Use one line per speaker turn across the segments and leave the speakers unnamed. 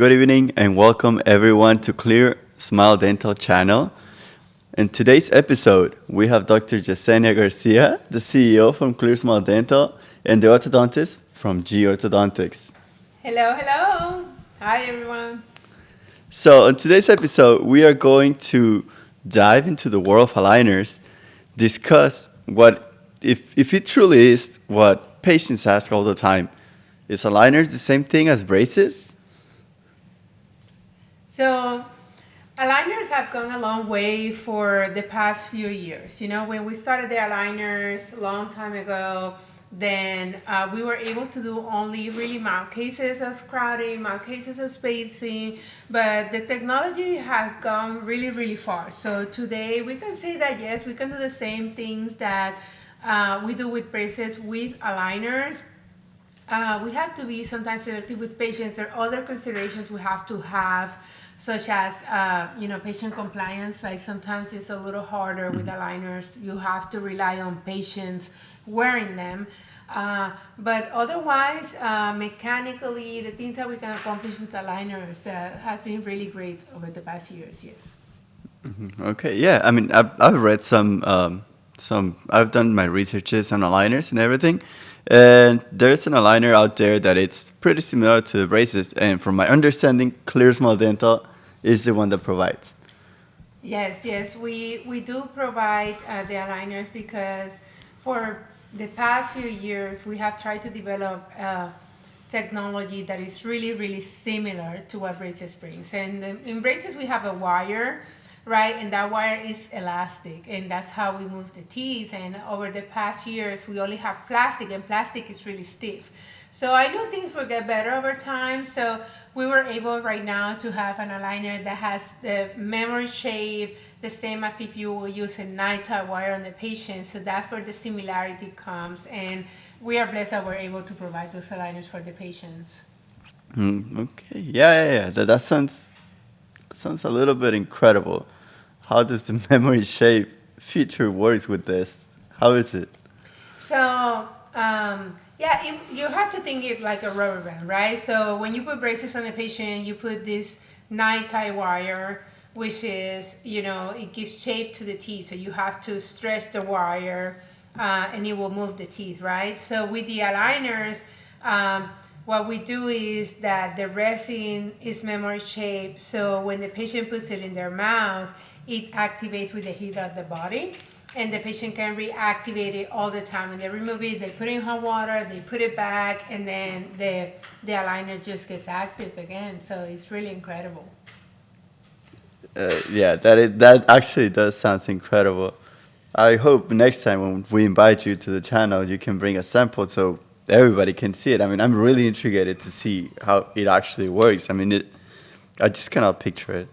good evening, and welcome everyone to Klear Smile Dental channel. In today's episode, we have Dr. Yesenia Garcia, the CEO from Klear Smile Dental, and the orthodontist from G Orthodontics.
Hello, hello. Hi, everyone.
So, in today's episode, we are going to dive into the world of aligners, discuss what, if it truly is what patients ask all the time. Is aligners the same thing as braces?
So, aligners have gone a long way for the past few years. You know, when we started the aligners a long time ago, then we were able to do only really mild cases of crowding, mild cases of spacing, but the technology has gone really, really far. So today we can say that yes, we can do the same things that we do with braces with aligners. We have to be sometimes selective with patients. There are other considerations we have to have, such as patient compliance. Like sometimes it's a little harder with aligners. You have to rely on patients wearing them. But otherwise, mechanically, the things that we can accomplish with aligners has been really great over the past years. Yes.
Okay, yeah. I mean, I've read some. I've done my researches on aligners and everything, and there's an aligner out there that it's pretty similar to the braces. And from my understanding, Klear Smile Dental is the one that provides.
Yes, we do provide the aligners because for the past few years we have tried to develop technology that is really, really similar to what braces brings. And in braces we have a wire, right? And that wire is elastic, and that's how we move the teeth. And over the past years we only have plastic, and plastic is really stiff. So I know things will get better over time. So we were able right now to have an aligner that has the memory shape, the same as if you will use a night tie wire on the patient. So that's where the similarity comes. And we are blessed that we're able to provide those aligners for the patients.
Okay, yeah. That sounds a little bit incredible. How does the memory shape feature works with this? How is it?
So, you have to think it like a rubber band, right? So when you put braces on a patient, you put this night tie wire, which is, it gives shape to the teeth. So you have to stretch the wire, and it will move the teeth, right? So with the aligners, what we do is that the resin is memory shaped. So when the patient puts it in their mouth, it activates with the heat of the body, and the patient can reactivate it all the time. When they remove it, they put it in hot water, they put it back, and then the aligner just gets active again. So it's really incredible.
Yeah, that actually does sound incredible. I hope next time when we invite you to the channel, you can bring a sample so everybody can see it. I mean, I'm really intrigued to see how it actually works. I mean, I just cannot picture it.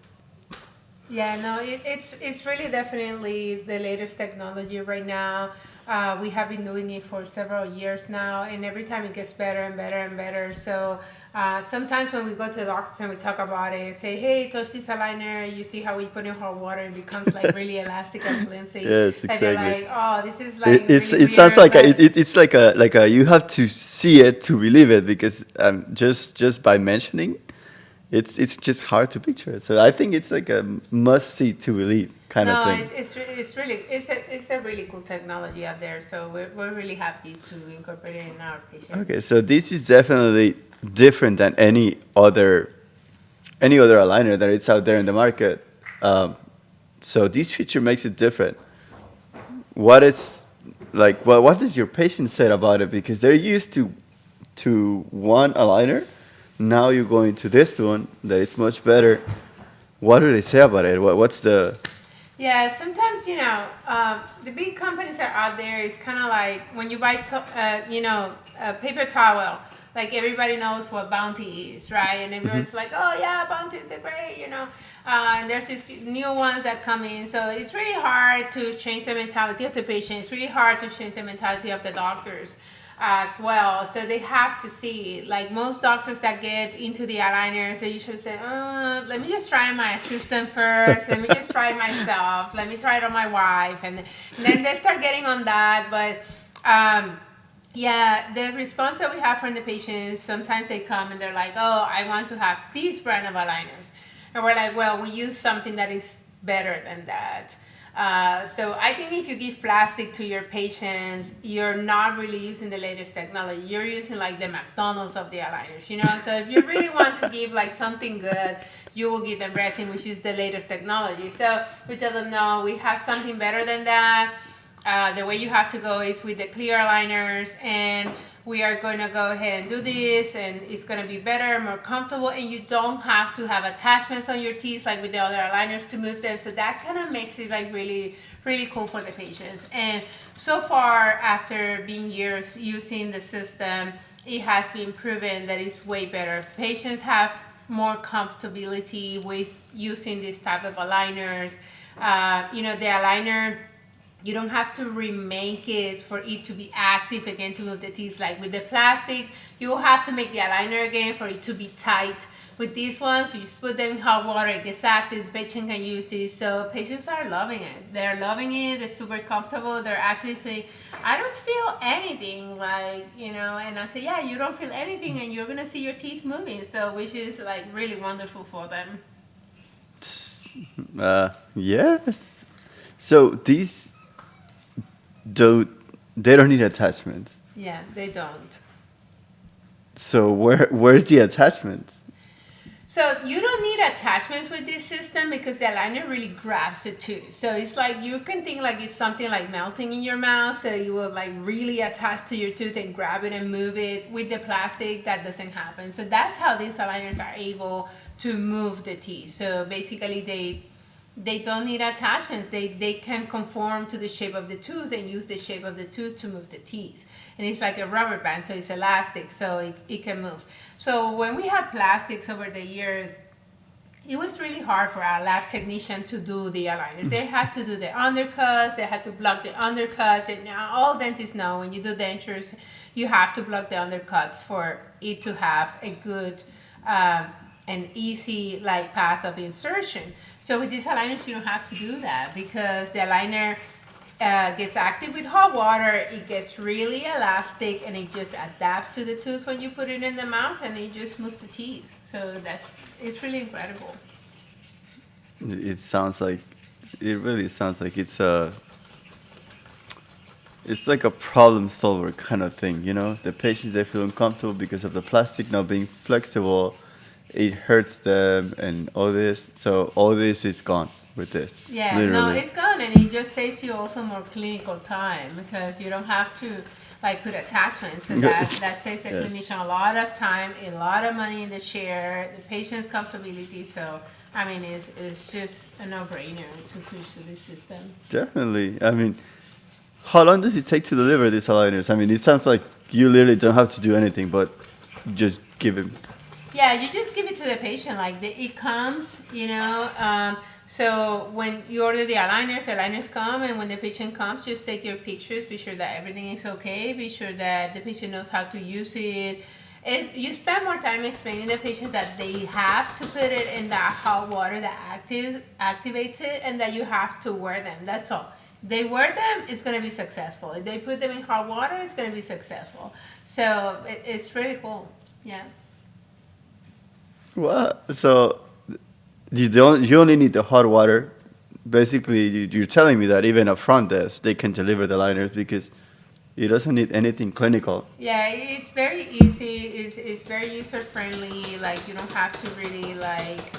Yeah, no, it's really definitely the latest technology right now. We have been doing it for several years now, and every time it gets better and better and better. So sometimes when we go to the doctors and we talk about it, say, hey, touch this aligner, you see how we put in hot water, it becomes like really elastic and flimsy.
Yes,
And they're
exactly.
like, oh, this is like really
It sounds
weird,
like
but
it's like a you have to see it to believe it because just by mentioning it's just hard to picture it. So I think it's like a must see to believe kind of
no,
thing.
it's a really cool technology out there. So we're really happy to incorporate it in our patients.
Okay, so this is definitely different than any other aligner that it's out there in the market. So this feature makes it different. What is like? Well, what does your patient say about it? Because they're used to one aligner. Now you're going to this one that is much better. What do they say about it? What's the?
Yeah, sometimes the big companies that are out there is kind of like when you buy a paper towel. Like everybody knows what Bounty is, right? And everyone's like, oh yeah, Bounty is great. And there's these new ones that come in, so it's really hard to change the mentality of the patient. It's really hard to change the mentality of the doctors as well. So they have to see, like most doctors that get into the aligners, they usually say, let me just try my assistant first. Let me just try it myself. Let me try it on my wife. And then they start getting on that. But Yeah, the response that we have from the patients, sometimes they come and they're like, oh, I want to have this brand of aligners. And we're like, well, we use something that is better than that. So I think if you give plastic to your patients, you're not really using the latest technology. You're using like the McDonald's of the aligners, you know? So if you really want to give like something good, you will give them resin, which is the latest technology. So we tell them, no, we have something better than that. The way you have to go is with the clear aligners, and we are going to go ahead and do this, and it's going to be better, more comfortable, and you don't have to have attachments on your teeth like with the other aligners to move them. So that kind of makes it like really, really cool for the patients. And so far, after being years using the system, it has been proven that it's way better. Patients have more comfortability with using this type of aligners. The aligner, you don't have to remake it for it to be active again to move the teeth. Like with the plastic, you will have to make the aligner again for it to be tight. With these ones, you just put them in hot water, it gets active, the patient can use it. So patients are loving it. They're loving it, they're super comfortable, they're actually saying, I don't feel anything, and I say, yeah, you don't feel anything and you're gonna see your teeth moving. So which is like really wonderful for them.
Yes. So these don't they don't need attachments.
Yeah, they don't.
So where's the attachments?
So you don't need attachments with this system because the aligner really grabs the tooth. So it's like you can think like it's something like melting in your mouth. So you will like really attach to your tooth and grab it and move it. With the plastic, that doesn't happen. So that's how these aligners are able to move the teeth. So basically they don't need attachments. They can conform to the shape of the tooth and use the shape of the tooth to move the teeth. And it's like a rubber band, so it's elastic, so it can move. So when we had plastics over the years, it was really hard for our lab technician to do the aligners. They had to do the undercuts, they had to block the undercuts, and now all dentists know when you do dentures, you have to block the undercuts for it to have a good and easy like path of insertion. So with these aligners, you don't have to do that because the aligner gets active with hot water, it gets really elastic, and it just adapts to the tooth when you put it in the mouth, and it just moves the teeth. So it's really incredible.
It really sounds like it's like a problem solver kind of thing, you know? The patients, they feel uncomfortable because of the plastic not being flexible. It hurts them and all this. So all this is gone with this.
Yeah, no,
Literally.
it's gone, and it just saves you also more clinical time because you don't have to like put attachments. So that saves the
Yes.
clinician a lot of time, a lot of money in the chair, the patient's comfortability. So I mean, it's just a no-brainer to switch to this system.
Definitely. I mean, how long does it take to deliver these aligners? I mean, it sounds like you literally don't have to do anything, but just give him.
Yeah, you just give it to the patient. Like it comes, so when you order the aligners come, and when the patient comes, just take your pictures. Be sure that everything is okay. Be sure that the patient knows how to use it. You spend more time explaining to the patient that they have to put it in that hot water that activates it, and that you have to wear them. That's all. If they wear them, it's going to be successful. If they put them in hot water, it's going to be successful. So it's really cool. Yeah.
What? So you only need the hot water. Basically, you're telling me that even a front desk, they can deliver the liners because it doesn't need anything clinical.
Yeah, it's very easy. It's very user friendly. Like you don't have to really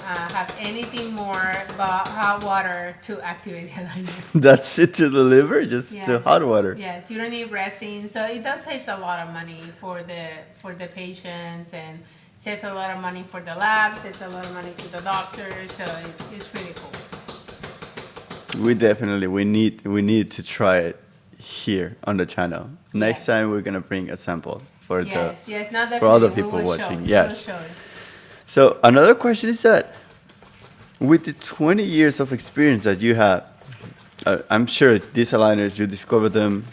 have anything more but hot water to activate the liner.
That's it to deliver, just
Yeah.
the hot water.
Yes, you don't need resin, so it does save a lot of money for the patients, and saves a lot of money for the lab, saves a lot of money to the doctors. So it's really cool.
We need to try it here on the channel. Next
Yeah.
time we're gonna bring a sample for
Yes, no,
for all the
definitely.
people
We will
watching.
show.
Yes.
We will show.
So another question is that with the 20 years of experience that you have, I'm sure these aligners you discovered them.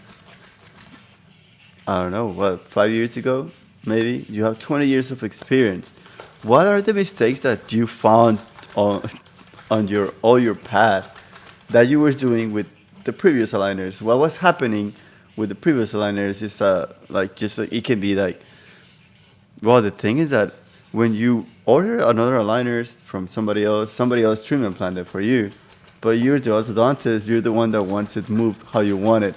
I don't know what 5 years ago, maybe. You have 20 years of experience. What are the mistakes that you found on your all your path that you were doing with the previous aligners? What was happening with the previous aligners is like just like it can be like, well, the thing is that when you order another aligners from somebody else treatment planned it for you, but you're the orthodontist, you're the one that wants it moved how you want it.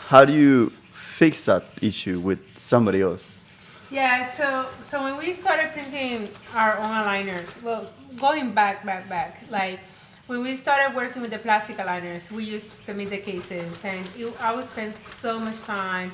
How do you fix that issue with somebody else?
Yeah, so when we started printing our own aligners, well, going back, like when we started working with the plastic aligners, we used to submit the cases, and I would spend so much time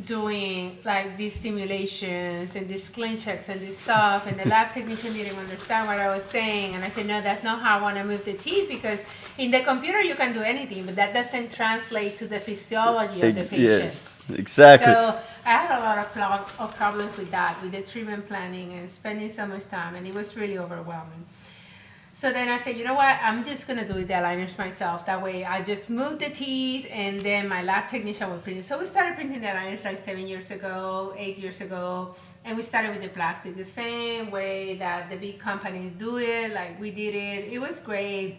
doing like these simulations and these clean checks and this stuff, and the lab technician didn't understand what I was saying, and I said, no, that's not how I want to move the teeth, because in the computer you can do anything, but that doesn't translate to the physiology of the patient.
Yes, exactly.
So I had a lot of problems with that, with the treatment planning and spending so much time, and it was really overwhelming. So then I said, you know what, I'm just going to do the aligners myself. That way I just move the teeth, and then my lab technician will print it. So we started printing the aligners like 7 years ago, 8 years ago, and we started with the plastic the same way that the big companies do it, like we did it. It was great,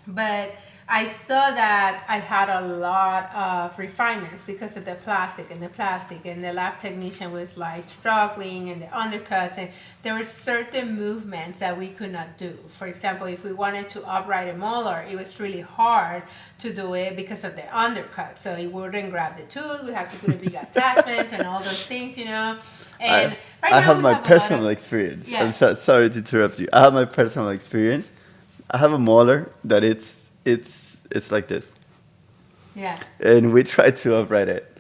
but I saw that I had a lot of refinements because of the plastic, and the lab technician was like struggling, and the undercuts, and there were certain movements that we could not do. For example, if we wanted to upright a molar, it was really hard to do it because of the undercut. So it wouldn't grab the tooth. We had to put a big attachments and all those things, you know. And
I have my personal experience.
Yeah.
I'm sorry to interrupt you. I have my personal experience. I have a molar that it's like this.
Yeah.
And we tried to upright it.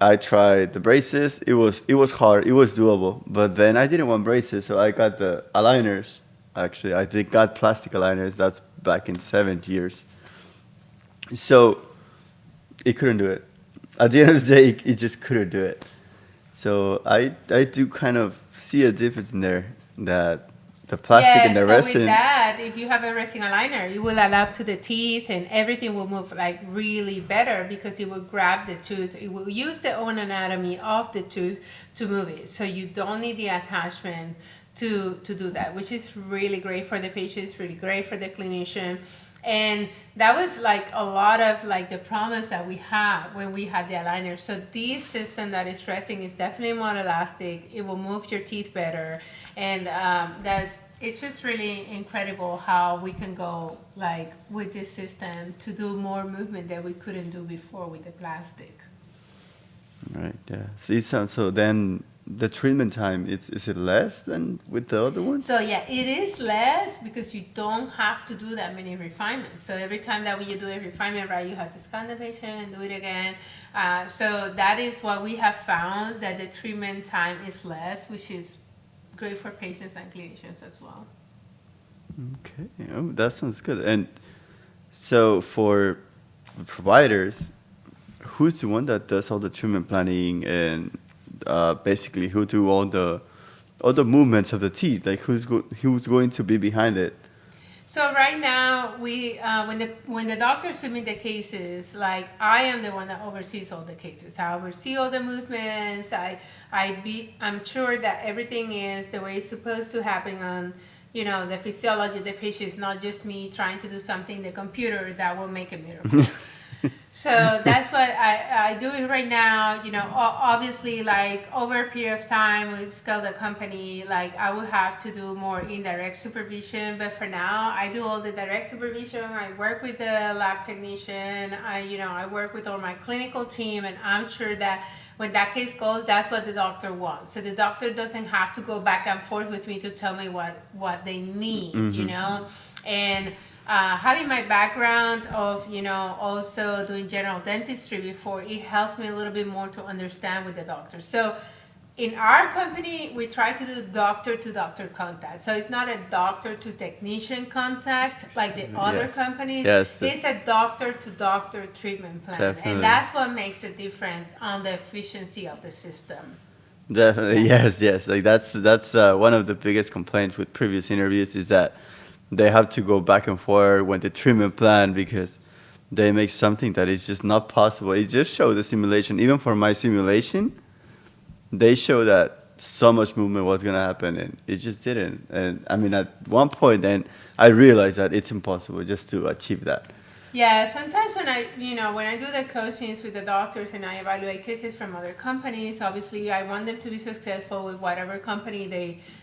I tried the braces. It was hard. It was doable. But then I didn't want braces, so I got the aligners. Actually, I did got plastic aligners. That's back in 7 years. So it couldn't do it. At the end of the day, it just couldn't do it. So I do kind of see a difference in there, that the plastic and the resin.
So with that, if you have a resin aligner, it will adapt to the teeth, and everything will move like really better, because it will grab the tooth. It will use the own anatomy of the tooth to move it. So you don't need the attachment to do that, which is really great for the patient. It's really great for the clinician. And that was like a lot of like the promise that we had when we had the aligner. So this system that is resin is definitely more elastic. It will move your teeth better. And it's just really incredible how we can go like with this system to do more movement that we couldn't do before with the plastic.
Right. Yeah. So it sounds so. Then the treatment time is it less than with the other ones?
So yeah, it is less because you don't have to do that many refinements. So every time that you do a refinement, right, you have to scan the patient and do it again. So that is what we have found, that the treatment time is less, which is great for patients and clinicians as well.
Okay, oh, that sounds good. And so for providers, who's the one that does all the treatment planning, and basically who do all the movements of the teeth? Like who's going to be behind it?
So right now, we when the doctors submit the cases, like I am the one that oversees all the cases. I oversee all the movements. I'm sure that everything is the way it's supposed to happen on, the physiology of the patient. Is not just me trying to do something in the computer that will make a miracle. So that's what I do it right now. Obviously, like over a period of time, we scale the company. Like I would have to do more indirect supervision, but for now, I do all the direct supervision. I work with the lab technician. I work with all my clinical team, and I'm sure that when that case goes, that's what the doctor wants. So the doctor doesn't have to go back and forth with me to tell me what they need. And having my background of, also doing general dentistry before, it helps me a little bit more to understand with the doctor. So in our company, we try to do doctor-to-doctor contact. So it's not a doctor-to-technician contact like the other companies.
Yes.
It's a doctor-to-doctor treatment plan.
Definitely.
And that's what makes a difference on the efficiency of the system.
Definitely, yes. Like that's one of the biggest complaints with previous interviews, is that they have to go back and forth with the treatment plan, because they make something that is just not possible. It just showed the simulation. Even for my simulation, they show that so much movement was going to happen, and it just didn't. And I mean, at one point, then I realized that it's impossible just to achieve that.
Yeah, sometimes when I do the coachings with the doctors and I evaluate cases from other companies, obviously I want them to be successful with whatever company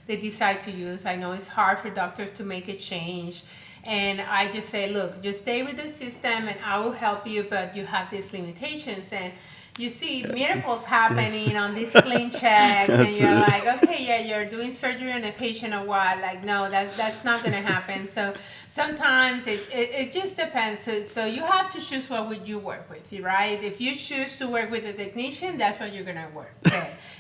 they decide to use. I know it's hard for doctors to make a change. And I just say, look, just stay with the system and I will help you, but you have these limitations. And you see miracles
Yes.
happening on these clean checks, and you're
Absolutely.
like, okay, yeah, you're doing surgery on a patient or what? Like, no, that's not going to happen. So sometimes it just depends. So you have to choose what would you work with, right? If you choose to work with a technician, that's what you're going to work with.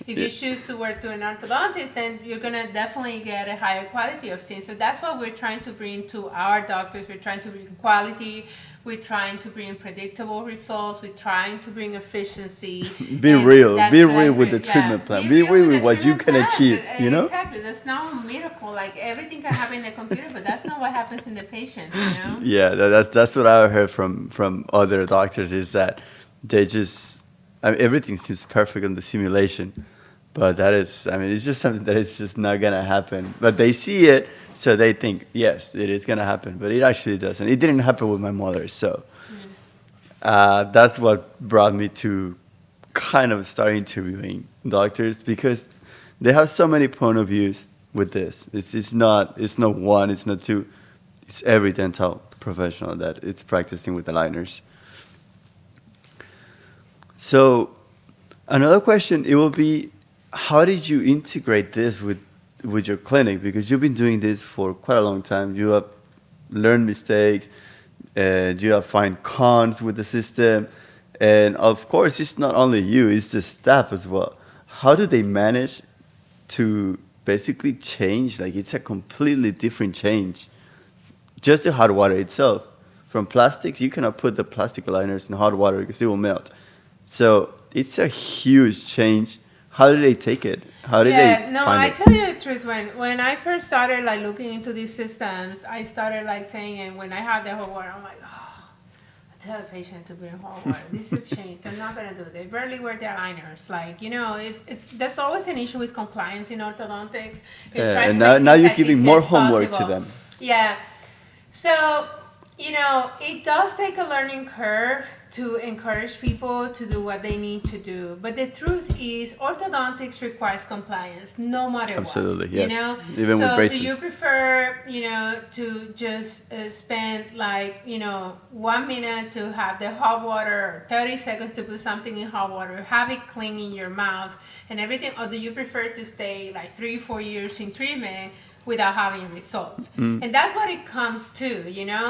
If
Yeah.
you choose to work to an orthodontist, then you're going to definitely get a higher quality of things. So that's what we're trying to bring to our doctors. We're trying to bring quality. We're trying to bring predictable results. We're trying to bring efficiency.
Be
And
real.
that's
Be real
like,
with the
yeah,
treatment plan.
be
Be
real
real
with
with
the
what you
treatment
can
plan.
achieve, you know?
Exactly. There's no miracle. Like everything can happen in the computer, but that's not what happens in the patients, you know?
Yeah, that's what I heard from other doctors is that they just, I mean, everything seems perfect on the simulation, but that is, I mean, it's just something that is just not gonna happen. But they see it, so they think yes, it is gonna happen, but it actually doesn't. It didn't happen with my mother, so that's what brought me to kind of start interviewing doctors because they have so many point of views with this. It's not one, it's not two, it's every dental professional that it's practicing with aligners. So another question it will be, how did you integrate this with your clinic? Because you've been doing this for quite a long time. You have learned mistakes, and you have find cons with the system, and of course, it's not only you; it's the staff as well. How do they manage to basically change? Like it's a completely different change. Just the hot water itself. From plastic, you cannot put the plastic aligners in hot water because it will melt. So it's a huge change. How did they take it? How did they
Yeah, no,
find
I
it?
tell you the truth. When I first started like looking into these systems, I started like saying, and when I had the hot water, I'm like, oh, I tell the patient to bring hot water. This has changed. I'm not gonna do it. They barely wear their liners. Like it's there's always an issue with compliance in orthodontics. You're
Yeah,
trying
and
to
now,
make
now
things
you're
as
giving
easy
more
as
homework to
possible.
them.
Yeah. So, it does take a learning curve to encourage people to do what they need to do. But the truth is, orthodontics requires compliance no matter what,
Absolutely, yes. Even with
So, do you
braces.
prefer, to just spend like, 1 minute to have the hot water, or 30 seconds to put something in hot water, have it clean in your mouth and everything? Or do you prefer to stay like 3-4 years in treatment without having results? And that's what it comes to.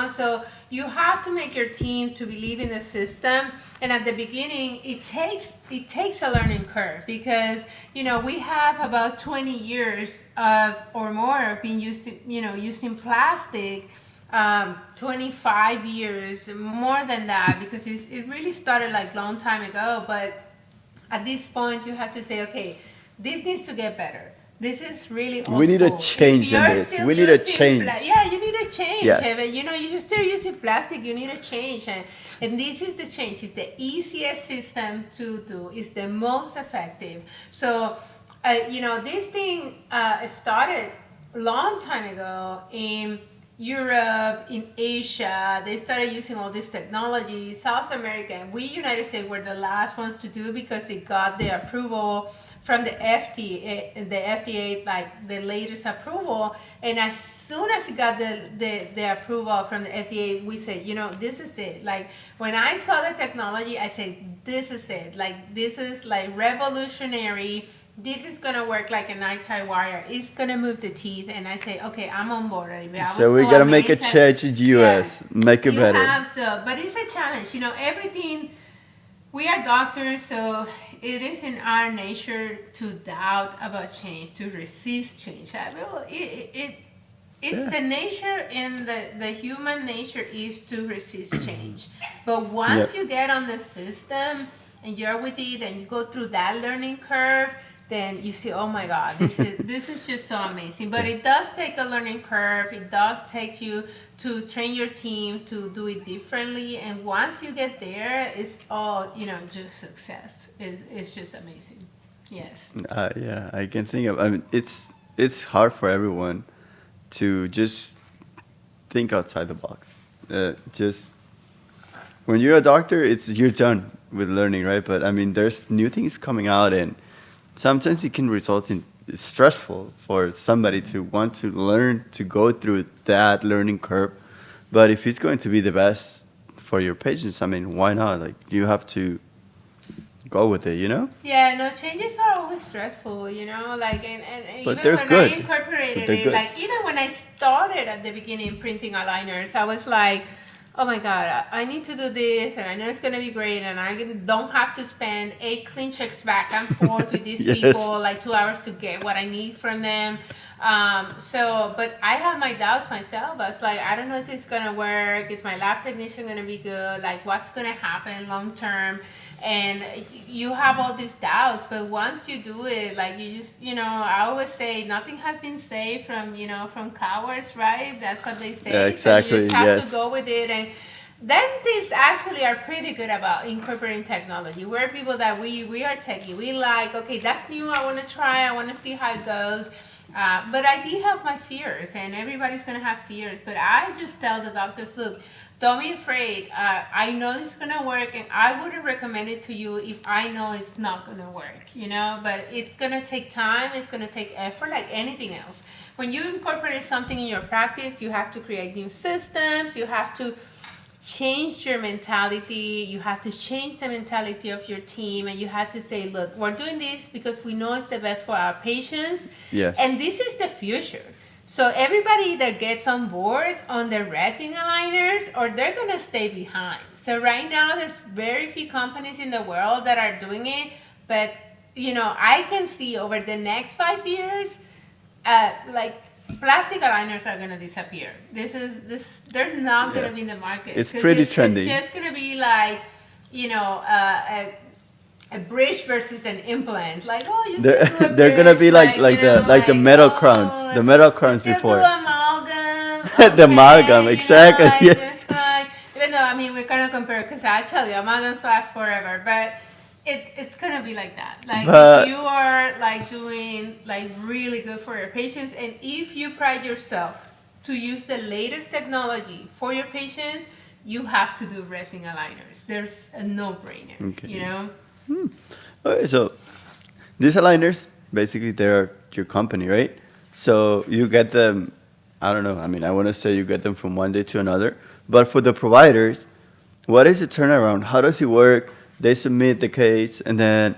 So you have to make your team to believe in the system. And at the beginning, it takes a learning curve because we have about 20 years of or more of being using plastic. 25 years, more than that, because it really started like long time ago. But at this point, you have to say, okay, this needs to get better. This is really
We
old
need a
school. If
change in
you're
this.
still
We need a
using,
change.
yeah, you need a change.
Yes.
You're still using plastic. You need a change, and this is the change. It's the easiest system to do. It's the most effective. So, this thing started a long time ago in Europe, in Asia. They started using all this technology. South America, and we United States were the last ones to do because it got the approval from the FDA, like the latest approval. And as soon as it got the approval from the FDA, we said, this is it. Like when I saw the technology, I said, this is it. Like this is like revolutionary. This is gonna work like a night tie wire. It's gonna move the teeth, and I say, okay, I'm on board. I was
So we
so
gotta make a
amazed
change in
yeah,
US. Make it
you
better.
have so, but it's a challenge. Everything. We are doctors, so it is in our nature to doubt about change, to resist change. It's
Yeah.
the nature, and the human nature is to resist change. But
Yep.
once you get on the system and you're with it and you go through that learning curve, then you see, oh my God, this is just so amazing. But it does take a learning curve. It does take you to train your team to do it differently. And once you get there, it's all just success. It's just amazing. Yes.
Yeah, I can think of. I mean, it's hard for everyone to just think outside the box. Just when you're a doctor, you're done with learning, right? But I mean, there's new things coming out, and sometimes it can result in it's stressful for somebody to want to learn to go through that learning curve. But if it's going to be the best for your patients, I mean, why not? Like you have to go with it, you know?
Yeah, no, changes are always stressful, like, and
But
even
they're
when I
good. But
incorporated
they're
it,
good.
like, even when I started at the beginning printing aligners, I was like, oh my God, I need to do this, and I know it's going to be great, and don't have to spend 8 clean checks back and forth with these
Yes.
people, like 2 hours to get what I need from them. But I have my doubts myself. I was like, I don't know if it's going to work. Is my lab technician going to be good? Like, what's going to happen long term? And you have all these doubts, but once you do it, like you just, I always say nothing has been saved from cowards, right? That's what they
Yeah,
say. So you
exactly.
just have to
Yes.
go with it. And dentists actually are pretty good about incorporating technology. We're people that we are techie. We like, okay, that's new. I want to try. I want to see how it goes. But I do have my fears, and everybody's gonna have fears. But I just tell the doctors, look, don't be afraid. I know it's gonna work, and I wouldn't recommend it to you if I know it's not gonna work. But it's gonna take time. It's gonna take effort, like anything else. When you incorporate something in your practice, you have to create new systems. You have to change your mentality. You have to change the mentality of your team, and you have to say, look, we're doing this because we know it's the best for our patients,
Yes.
and this is the future. So everybody either gets on board on the resin aligners, or they're going to stay behind. So right now there's very few companies in the world that are doing it, but I can see over the next 5 years, like, plastic aligners are gonna disappear. They're not
Yeah.
gonna be in the market
It's
because
pretty
it's
trendy.
just gonna be like, a bridge versus an implant. Like, oh, you still do a
They're gonna
bridge,
be like the metal crowns,
oh,
the metal
you
crowns
still do
before.
amalgam,
The amalgam,
okay,
exactly.
like
Yeah.
just like, even though I mean we kind of compare, because I tell you amalgams last forever, but it's gonna be like that. Like, if you
But
are like doing like really good for your patients, and if you pride yourself to use the latest technology for your patients, you have to do resin aligners. There's a no-brainer,
okay.
you know.
Okay, so these aligners, basically, they're your company, right? So you get them. I don't know. I mean, I want to say you get them from one day to another. But for the providers, what is the turnaround? How does it work? They submit the case, and then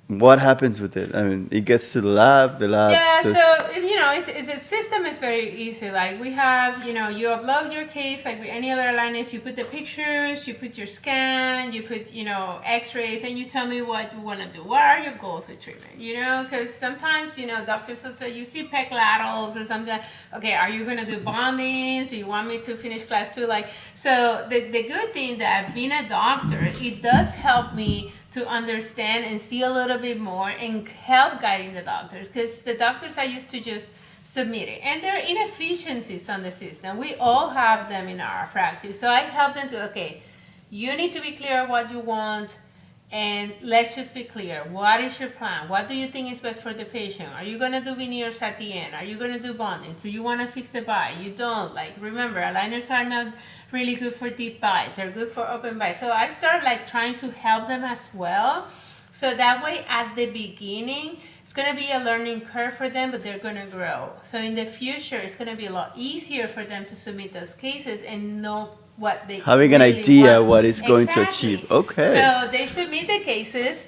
what happens with it? I mean, it gets to the lab. The lab
Yeah,
does.
so it's a system is very easy. Like, we have, you upload your case like with any other aligners. You put the pictures, you put your scan, you put X-rays, and you tell me what you want to do. What are your goals with treatment? Because sometimes doctors will say you see pec laterals or something. Okay, are you gonna do bonding? So you want me to finish class 2? Like, so the good thing that being a doctor, it does help me to understand and see a little bit more and help guiding the doctors, because the doctors are used to just submit it, and there are inefficiencies on the system. We all have them in our practice, so I help them to, okay, you need to be clear what you want, and let's just be clear. What is your plan? What do you think is best for the patient? Are you going to do veneers at the end? Are you going to do bonding? Do you want to fix the bite? You don't. Like, remember, aligners are not really good for deep bites. They're good for open bites. So I started like trying to help them as well. So that way at the beginning, it's going to be a learning curve for them, but they're going to grow. So in the future, it's going to be a lot easier for them to submit those cases and know what they
Having an
really
idea
want.
what it's going to
Exactly.
achieve. Okay.
So they submit the cases,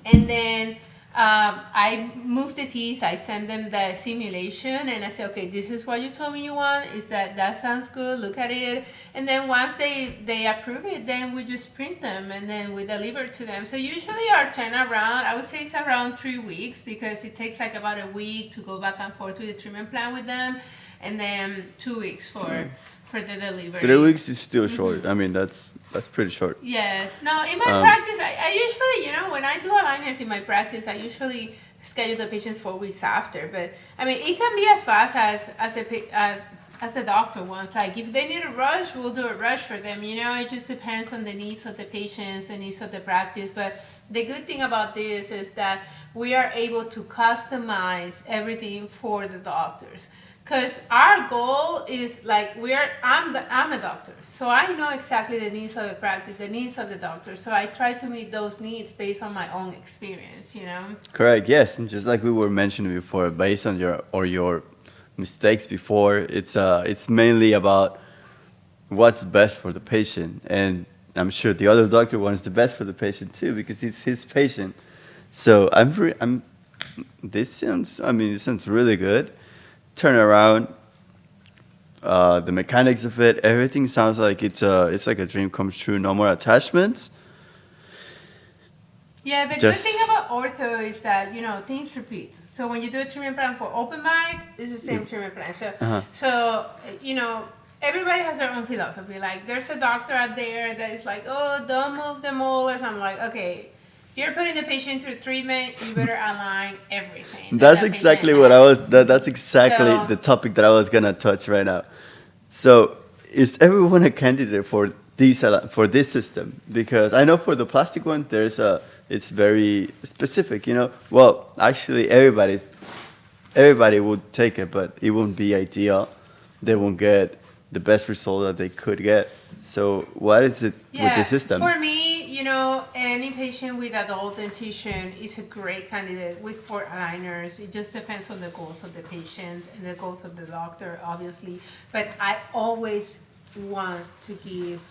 and then I move the teeth. I send them the simulation, and I say, okay, this is what you told me you want. Is that sounds good? Look at it. And then once they approve it, then we just print them, and then we deliver to them. So usually our turnaround, I would say, it's around 3 weeks, because it takes like about a week to go back and forth with the treatment plan with them, and then 2 weeks for the delivery.
3 weeks is still short. I mean, that's pretty short.
Yes. No, in my
Um,
practice, I usually, when I do aligners in my practice, I usually schedule the patients 4 weeks after. But I mean, it can be as fast as the doctor wants. Like, if they need a rush, we'll do a rush for them. It just depends on the needs of the patients, the needs of the practice. But the good thing about this is that we are able to customize everything for the doctors. Because our goal is like I'm a doctor, so I know exactly the needs of the practice, the needs of the doctor. So I try to meet those needs based on my own experience, you know.
Correct. Yes, and just like we were mentioning before, based on your mistakes before, it's mainly about what's best for the patient, and I'm sure the other doctor wants the best for the patient too because it's his patient. So I'm. This sounds. I mean, it sounds really good. Turn around. The mechanics of it, everything sounds like it's like a dream comes true. No more attachments.
Yeah, the good
Just
thing about ortho is that things repeat. So when you do a treatment plan for open bite, it's the same treatment plan. So
uh-huh.
so you know everybody has their own philosophy. Like there's a doctor out there that is like, oh, don't move the molars. I'm like, okay, you're putting the patient through treatment. You better align everything that
That's
that patient
exactly what I
has.
was. That's exactly
So
the topic that I was gonna touch right now. So, is everyone a candidate for this system? Because I know for the plastic one, it's very specific. Well, actually, everybody would take it, but it won't be ideal. They won't get the best result that they could get. So, what is it with the
yeah,
system?
for me, any patient with adult dentition is a great candidate with four aligners. It just depends on the goals of the patient and the goals of the doctor, obviously. But I always want to give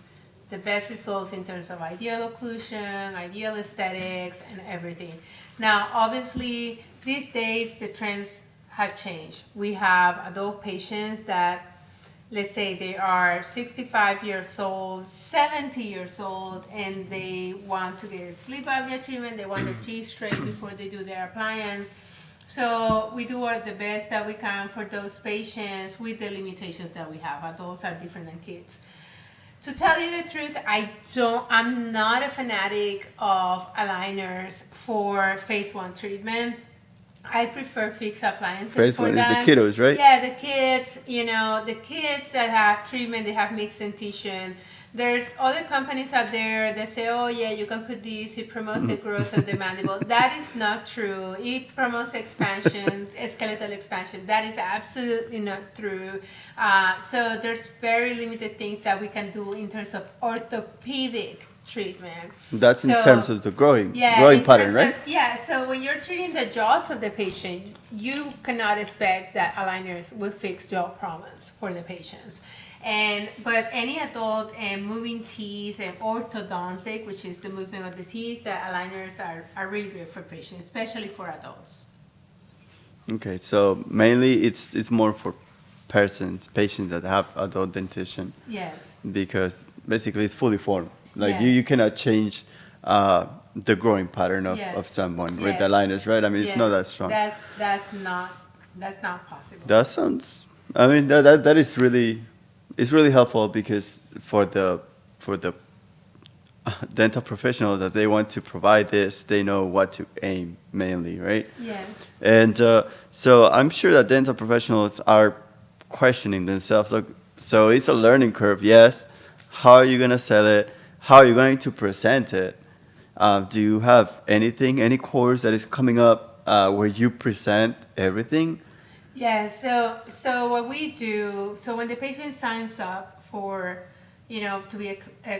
the best results in terms of ideal occlusion, ideal aesthetics, and everything. Now, obviously, these days the trends have changed. We have adult patients that, let's say they are 65 years old, 70 years old, and they want to get sleep apnea treatment. They want the teeth straight before they do their appliance. So we do the best that we can for those patients with the limitations that we have. Adults are different than kids. To tell you the truth, I'm not a fanatic of aligners for phase one treatment. I prefer fixed appliances
First
for
one is the
that.
kiddos, right?
Yeah, the kids, the kids that have treatment, they have mixed dentition. There's other companies out there that say, oh yeah, you can put this, it promotes the growth of the mandible. That is not true. It promotes expansions, skeletal expansion. That is absolutely not true. So there's very limited things that we can do in terms of orthopedic treatment.
That's in
So
terms of the growing
yeah,
growing
in
pattern,
terms
right?
of so when you're treating the jaws of the patient, you cannot expect that aligners will fix jaw problems for the patients. But any adult and moving teeth and orthodontic, which is the movement of the teeth, the aligners are really good for patients, especially for adults.
Okay, so mainly it's more for patients that have adult dentition
Yes.
because basically it's fully formed. Like you
Yes.
cannot change the growing pattern of
Yes.
someone with the
Yes.
liners, right? I mean, it's not
Yes.
that strong.
That's not possible.
That sounds. I mean, that is really, it's really helpful because for the dental professionals that they want to provide this, they know what to aim mainly, right?
Yes.
And so I'm sure that dental professionals are questioning themselves. So it's a learning curve, yes. How are you going to sell it? How are you going to present it? Do you have any course that is coming up where you present everything?
Yeah, so what we do, so when the patient signs up for, to be a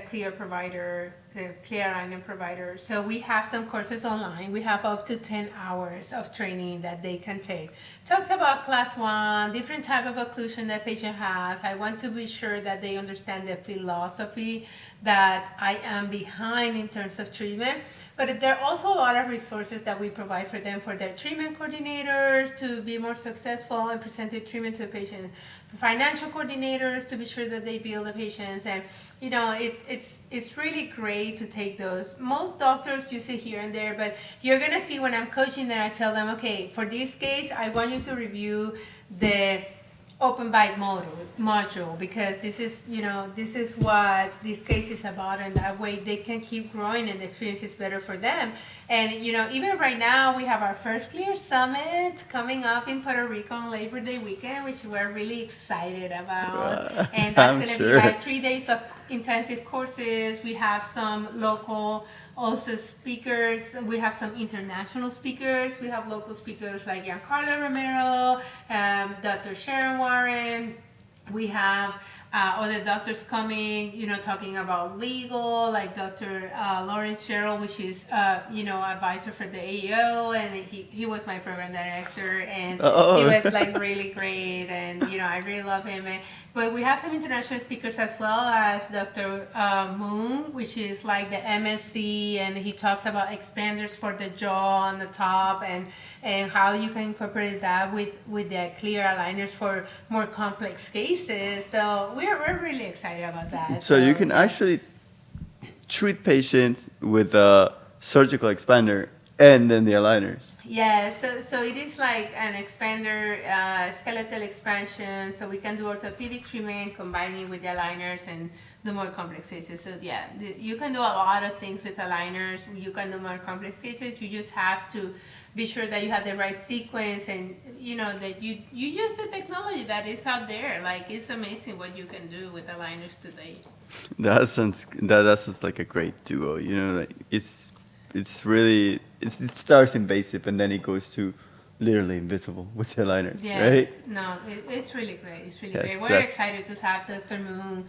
Klear provider, the Klear Island provider, so we have some courses online. We have up to 10 hours of training that they can take. Talks about class one, different type of occlusion that patient has. I want to be sure that they understand the philosophy that I am behind in terms of treatment. But there are also a lot of resources that we provide for them, for their treatment coordinators to be more successful and present the treatment to the patient, for financial coordinators to be sure that they bill the patients. And it's really great to take those. Most doctors use it here and there, but you're gonna see when I'm coaching that I tell them, okay, for this case, I want you to review the open bite module because this is what this case is about, and that way they can keep growing and the experience is better for them. And even right now we have our first Klear Summit coming up in Puerto Rico on Labor Day weekend, which we're really excited about. And that's
I'm
going to be
sure.
like 3 days of intensive courses. We have some local also speakers. We have some international speakers. We have local speakers like Giancarlo Romero, Dr. Sharon Warren. We have other doctors coming, talking about legal, like Dr. Lawrence Sherrill, which is, advisor for the AEO, and he was my program director, and he was like really great, and I really love him. But we have some international speakers as well as Dr. Moon, which is like the MSc, and he talks about expanders for the jaw on the top, and how you can incorporate that with the clear aligners for more complex cases. So we're really excited about that.
So you can actually treat patients with a surgical expander and then the aligners.
Yeah, so it is like an expander, skeletal expansion, so we can do orthopedic treatment, combining with the aligners and do more complex cases. So yeah, you can do a lot of things with aligners. You can do more complex cases. You just have to be sure that you have the right sequence, and that you use the technology that is out there. Like, it's amazing what you can do with aligners today.
That sounds like a great duo. Like it's really it starts invasive and then it goes to literally invisible with the aligners, right?
No, it's really great. It's really
Yes,
great. We're excited to have Dr. Moon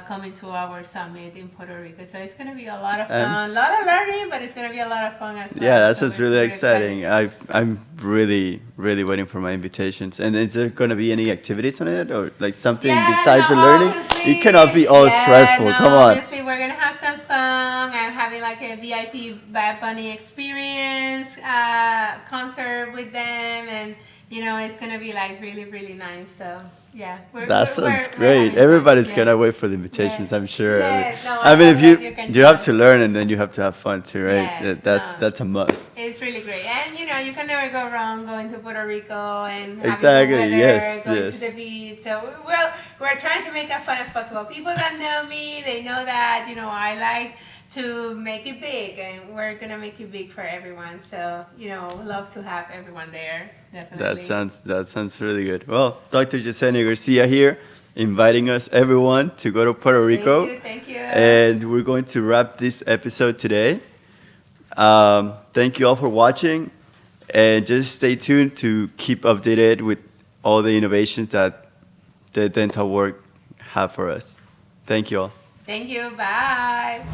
coming to our summit in Puerto Rico. So it's going to be a lot of fun, a lot of learning, but it's going to be a lot of fun as well.
Yeah, that's
so
just really exciting.
excited.
I'm really, really waiting for my invitations. And is there going to be any activities on it or like something besides the learning? It cannot be all stressful.
No,
Come on.
obviously, we're going to have some fun. I'm having like a VIP Bad Bunny experience concert with them. And, it's going to be like really, really nice. So, yeah.
That sounds great. Everybody's going to wait for the invitations, I'm sure.
No,
I mean, if
you
you have to learn and then you have to have fun too, right?
Yes,
That's a must.
It's really great. And, you can never go wrong going to Puerto Rico and having
Exactly,
good weather,
yes,
going
yes.
to the beach. So, we're trying to make it fun as possible. People that know me, they know that, I like to make it big, and we're going to make it big for everyone. So, love to have everyone there. Definitely.
That sounds really good. Well, Dr. Yesenia Garcia here, inviting us everyone to go to Puerto Rico.
Thank you.
And we're going to wrap this episode today. Thank you all for watching, and just stay tuned to keep updated with all the innovations that the dental work have for us. Thank you all.
Thank you. Bye.